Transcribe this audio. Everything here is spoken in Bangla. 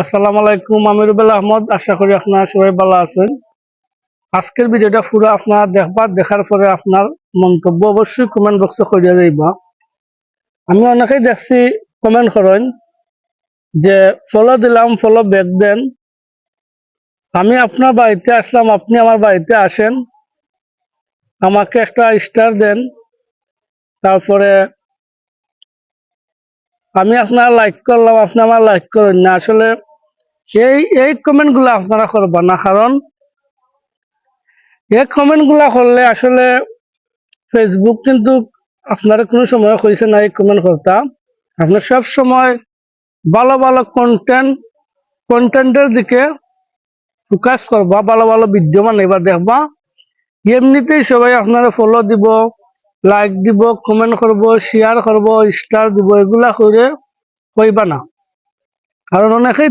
আসসালামু আলাইকুম, আমি রুবেল আহমদ। আশা করি আপনারা সবাই ভালো আছেন। আজকের ভিডিওটা পুরো আপনারা দেখার পরে আপনার মন্তব্য অবশ্যই কমেন্ট বক্সে করিয়া যাইবা। আমি অনেকেই দেখছি কমেন্ট করেন যে ফলো দিলাম, ফলো ব্যাক দেন। আমি আপনার বাড়িতে আসলাম, আপনি আমার বাড়িতে আসেন, আমাকে একটা স্টার দেন, তারপরে আমি আপনার লাইক করলাম, আপনি আমার লাইক করেন না। আসলে এই কমেন্টগুলো আপনারা করবা না, কারণ এই কমেন্টগুলা করলে আসলে ফেসবুক কিন্তু আপনারা কোনো সময় কইছে না এই কমেন্ট করতা। আপনার সব সময় ভালো ভালো কন্টেন্টের দিকে ফোকাস করবা, ভালো ভালো ভিডিও বানাইবা, দেখবা এমনিতেই সবাই আপনারা ফলো দিব, লাইক দিব, কমেন্ট করব, শেয়ার করব, স্টার দিব, এগুলা করে কইবা না। কারণ অনেকেই